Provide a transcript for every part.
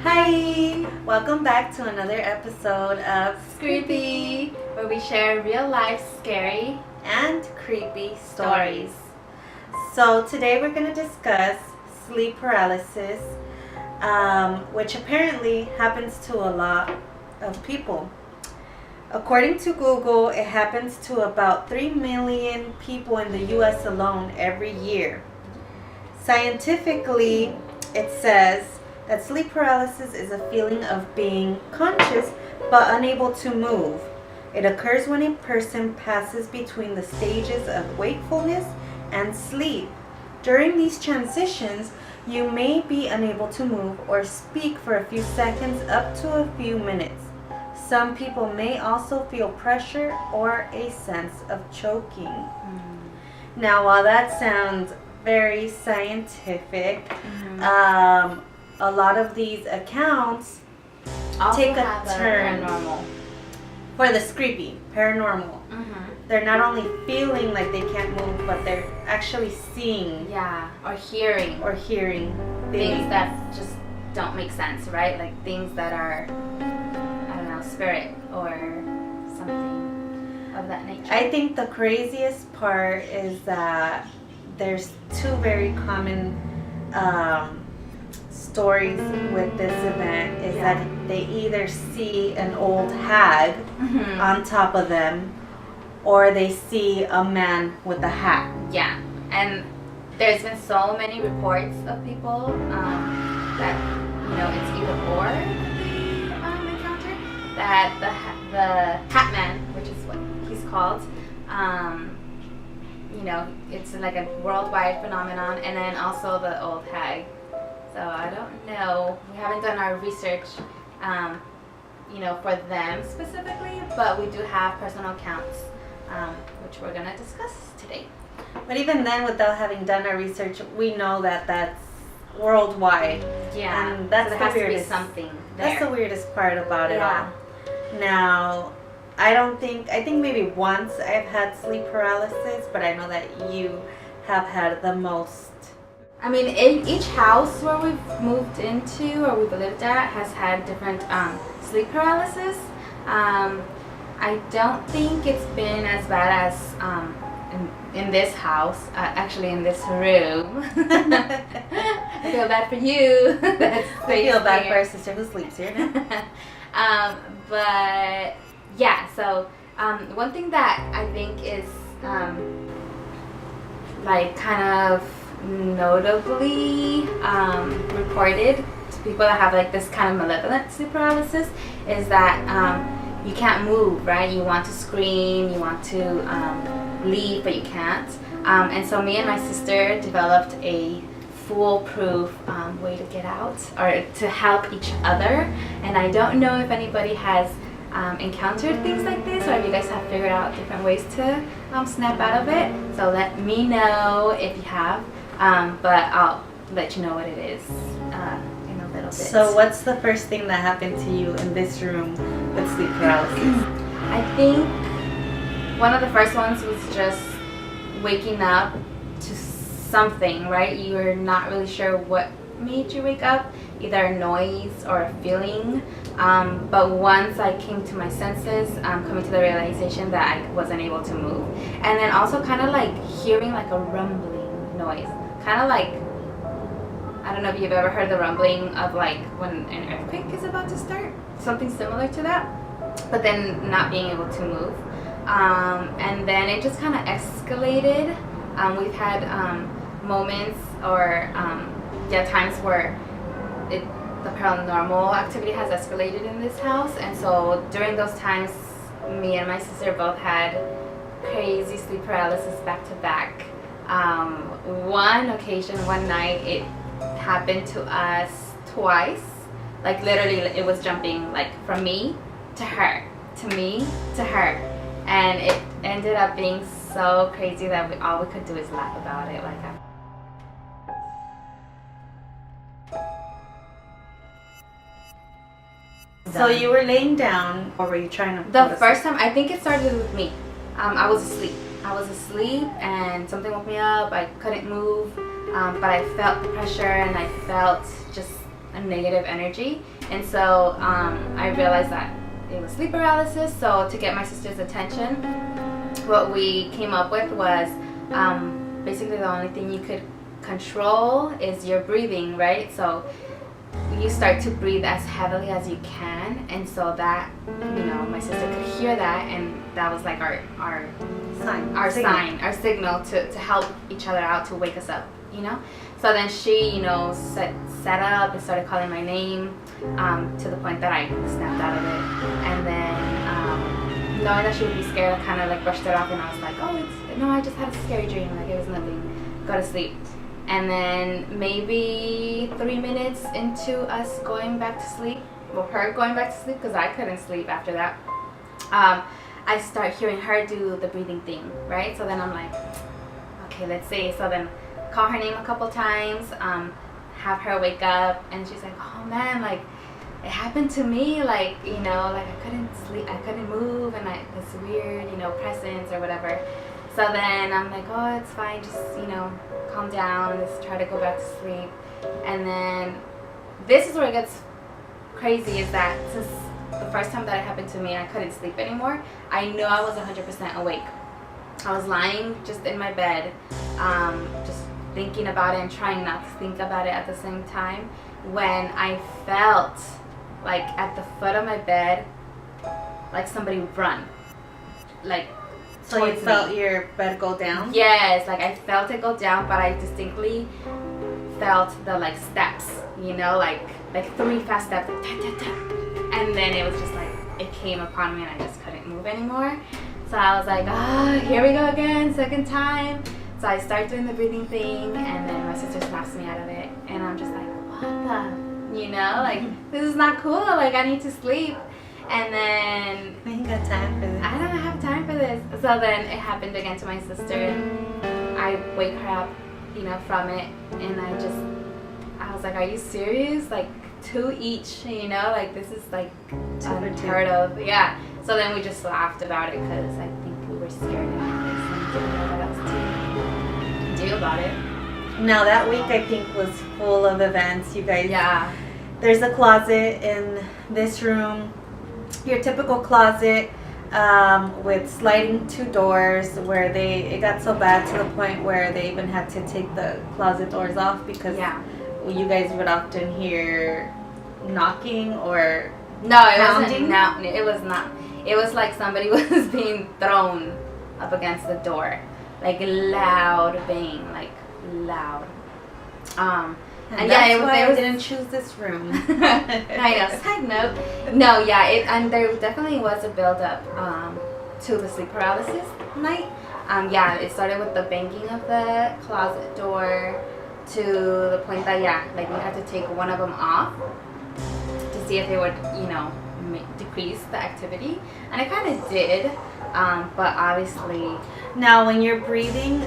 Hi! Welcome back to another episode of Screepy, where we share real life scary and creepy stories. So today we're going to discuss sleep paralysis, which apparently happens to a lot of people. According to Google, it happens to about 3 million people in the US alone every year. Scientifically, it says that sleep paralysis is a feeling of being conscious but unable to move. It occurs when a person passes between the stages of wakefulness and sleep. During these transitions, you may be unable to move or speak for a few seconds up to a few minutes. Some people may also feel pressure or a sense of choking. Now, while that sounds very scientific, a lot of these accounts also take a have turn paranormal. for the Screepy, paranormal. They're not only feeling like they can't move, but they're actually seeing, or hearing things that just don't make sense, right? Like things that are, I don't know, spirit or something of that nature. I think the craziest part is that there's two very common stories with this event is that they either see an old hag on top of them, or they see a man with a hat. Yeah, and there's been so many reports of people that it's either or encountered that the hat man, which is what he's called, it's like a worldwide phenomenon, and then also the old hag. So I don't know. We haven't done our research, for them specifically, but we do have personal accounts, which we're gonna discuss today. But even then, without having done our research, we know that that's worldwide. Yeah, and that's so the there has weirdest. to be something there. That's the weirdest part about it all. Now, I think maybe once I've had sleep paralysis, but I know that you have had the most. I mean, each house where we've moved into or we've lived at has had different sleep paralysis. I don't think it's been as bad as in this house, actually in this room. I feel bad for you. I feel bad for our sister who sleeps here now. But yeah, so one thing that I think is kind of notably reported to people that have like this kind of malevolent sleep paralysis is that you can't move, right? You want to scream, you want to leave, but you can't. And so me and my sister developed a foolproof way to get out or to help each other. And I don't know if anybody has encountered things like this, or if you guys have figured out different ways to snap out of it. So let me know if you have. But I'll let you know what it is in a little bit. So what's the first thing that happened to you in this room with sleep paralysis? I think one of the first ones was just waking up to something, right? You were not really sure what made you wake up, either a noise or a feeling. But once I came to my senses, coming to the realization that I wasn't able to move. And then also kind of like hearing like a rumbling noise. Kind of like, I don't know if you've ever heard the rumbling of like when an earthquake is about to start. Something similar to that. But then not being able to move. And then it just kind of escalated. We've had moments or times where the paranormal activity has escalated in this house, and so during those times me and my sister both had crazy sleep paralysis back to back. One occasion, one night, it happened to us twice. Like literally it was jumping like from me to her, to me to her, and it ended up being so crazy that all we could do is laugh about it. Like So you were laying down, or were you trying to? The first time, I think it started with me. I was asleep and something woke me up. I couldn't move, but I felt the pressure and I felt just a negative energy. And so I realized that it was sleep paralysis. So to get my sister's attention, what we came up with was basically the only thing you could control is your breathing, right? So you start to breathe as heavily as you can, and so that, you know, my sister could hear that, and that was like our signal to help each other out, to wake us up, you know. So then she, you know, set up and started calling my name, to the point that I snapped out of it. And then knowing that she would be scared, I kind of like brushed it off, and I was like, oh, I just had a scary dream, like it was nothing, go to sleep. And then maybe 3 minutes into us going back to sleep, well, her going back to sleep, because I couldn't sleep after that, I start hearing her do the breathing thing, right? So then I'm like, okay, let's see. So then call her name a couple times, have her wake up, and she's like, oh man, like it happened to me, like, you know, like I couldn't sleep, I couldn't move, and this weird, you know, presence or whatever. So then I'm like, oh, it's fine, just, you know, calm down, just try to go back to sleep. And then this is where it gets crazy, is that since the first time that it happened to me, I couldn't sleep anymore, I knew I was 100% awake. I was lying just in my bed, just thinking about it and trying not to think about it at the same time, when I felt like at the foot of my bed, like somebody run, like, so you felt your bed go down? Yes, like I felt it go down, but I distinctly felt the like steps, you know, like 3 fast steps, like, tap, tap, tap. And then it was just like, it came upon me and I just couldn't move anymore. So I was like, here we go again, second time. So I start doing the breathing thing, and then my sister snaps me out of it, and I'm just like, what the, you know, like this is not cool, like I need to sleep. And then I ain't got time for this. I don't have time for this. So then it happened again to my sister, and I wake her up, you know, from it, and I was like, are you serious? Like 2 each, you know, like this is like unheard of. Yeah. So then we just laughed about it, because I think we were scared of this and didn't know what else to do about it. Now that week I think was full of events, you guys. Yeah. There's a closet in this room. Your typical closet, with sliding 2 doors, where it got so bad to the point where they even had to take the closet doors off, because you guys would often hear knocking or pounding. No, it was not. It was like somebody was being thrown up against the door, like loud bang, like loud. And that's why I didn't choose this room. I know. Side note. No, yeah, and there definitely was a build-up to the sleep paralysis night. Yeah, it started with the banging of the closet door, to the point that, like we had to take one of them off to see if it would, you know, decrease the activity. And it kind of did, but obviously. Now, when you're breathing,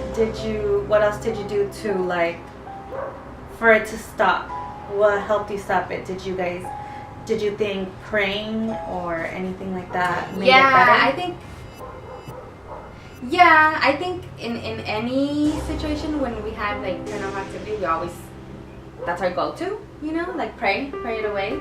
what else did you do to, like, for it to stop? What helped you stop it? Did you think praying or anything like that made it better? I think in any situation when we have like paranormal activity, that's our go-to, you know, like pray it away.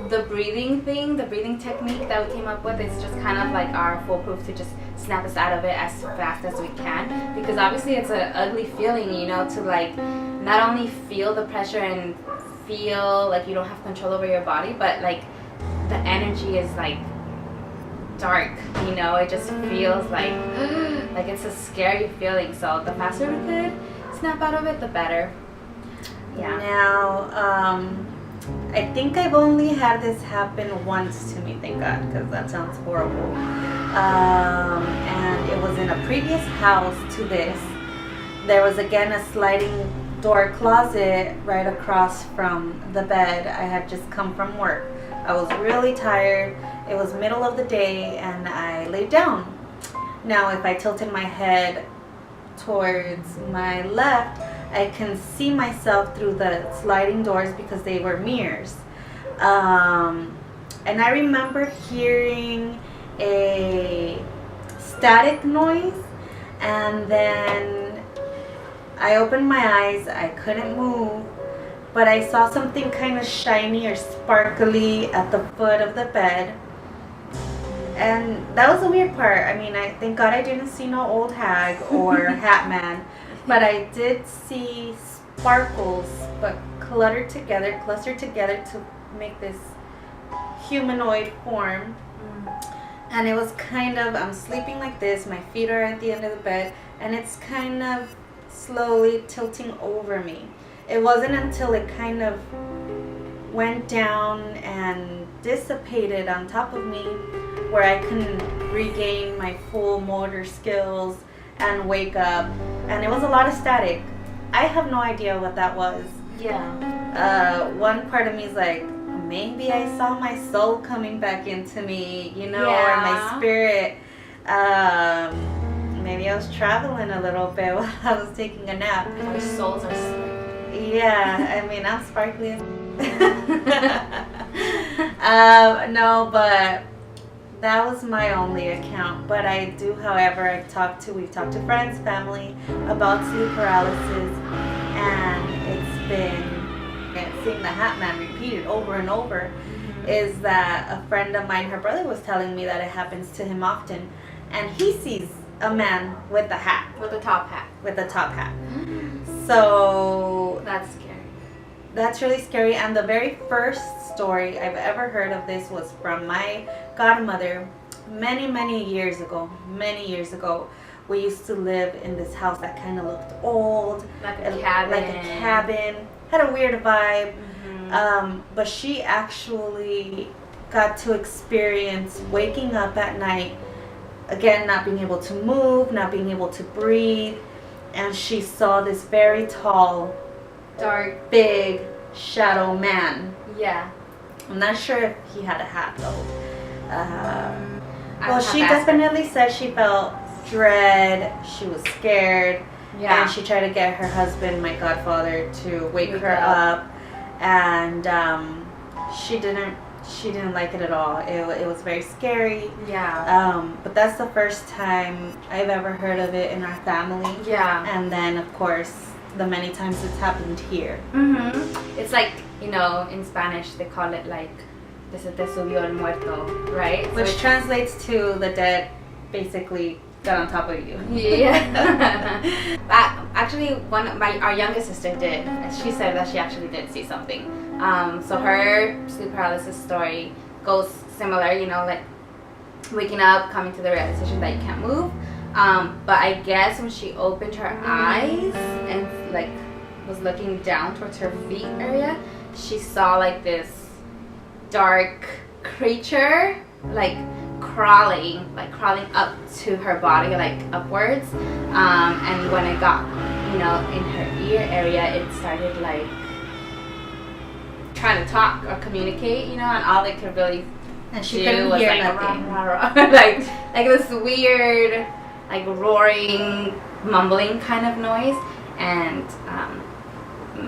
The breathing thing, the breathing technique that we came up with, is just kind of like our foolproof to just snap us out of it as fast as we can, because obviously it's an ugly feeling, you know, to like not only feel the pressure and feel like you don't have control over your body, but like the energy is like dark, you know, it just feels like it's a scary feeling. So the faster we could snap out of it, the better. Yeah. Now, I think I've only had this happen once to me, thank God, because that sounds horrible. And it was in a previous house to this. There was again a sliding door closet right across from the bed. I had just come from work. I was really tired. It was middle of the day, and I laid down. Now, if I tilted my head towards my left, I can see myself through the sliding doors because they were mirrors. And I remember hearing a static noise, and then I opened my eyes. I couldn't move, but I saw something kind of shiny or sparkly at the foot of the bed. And that was the weird part. I mean, I thank God I didn't see no old hag or hat man, but I did see sparkles, but clustered together to make this humanoid form. And it was kind of, I'm sleeping like this, my feet are at the end of the bed, and it's kind of slowly tilting over me. It wasn't until it kind of went down and dissipated on top of me where I couldn't regain my full motor skills and wake up. And it was a lot of static. I have no idea what that was. Yeah. One part of me is like, maybe I saw my soul coming back into me, or my spirit. Maybe I was traveling a little bit while I was taking a nap. Our souls are sparkly. Yeah, I mean, I'm sparkly. No, but that was my only account. But I do, however, we've talked to friends, family about sleep paralysis, and it's been seeing the hat man repeated over and over. Is that a friend of mine, her brother was telling me that it happens to him often, and he sees a man with a hat. With a top hat. So that's scary. That's really scary. And the very first story I've ever heard of this was from my godmother many years ago. We used to live in this house that kind of looked old. Like a cabin. Had a weird vibe. But she actually got to experience waking up at night, again, not being able to move, not being able to breathe. And she saw this very tall, dark, big shadow man. Yeah. I'm not sure if he had a hat though. Well, she definitely said she felt dread. She was scared. Yeah. And she tried to get her husband, my godfather, to wake her up. And she didn't like it at all. It was very scary. Yeah. But that's the first time I've ever heard of it in our family. Yeah. And then, of course, the many times it's happened here. It's like, in Spanish they call it like, se te subió el muerto, right? Which translates to the dead basically got on top of you. Yeah. Actually, our youngest sister did. She said that she actually did see something. So her sleep paralysis story goes similar, like waking up, coming to the realization that you can't move. But I guess when she opened her eyes and like was looking down towards her feet area, she saw like this dark creature like crawling up to her body, like upwards. And when it got, in her ear area, it started like trying to talk or communicate, and all they could really do was like nothing. like this weird, like roaring, mumbling kind of noise. And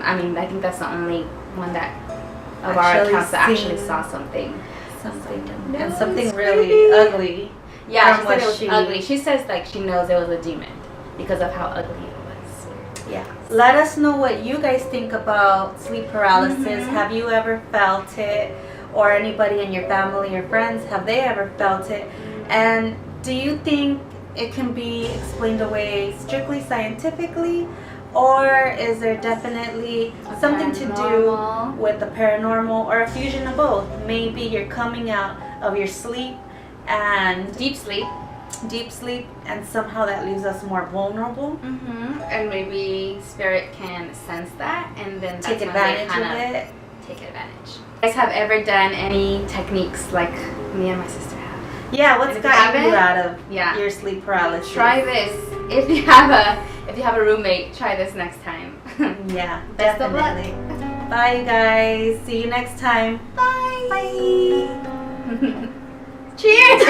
I think that's the only one of our accounts that actually saw something. And something really ugly. Yeah, she said it was ugly. She says like she knows it was a demon because of how ugly it was. Yeah. Let us know what you guys think about sleep paralysis. Have you ever felt it? Or anybody in your family or friends, have they ever felt it? And do you think it can be explained away strictly scientifically? Or is there definitely something to do with the paranormal or a fusion of both? Maybe you're coming out of your sleep and deep sleep, and somehow that leaves us more vulnerable. And maybe spirit can sense that and then take advantage of it. Take advantage. You guys have ever done any techniques like me and my sister have? Yeah, what's gotten you out of your sleep paralysis? Try this. If you have a roommate, try this next time. Yeah, definitely. Bye, you guys. See you next time. Bye. Bye. Cheers.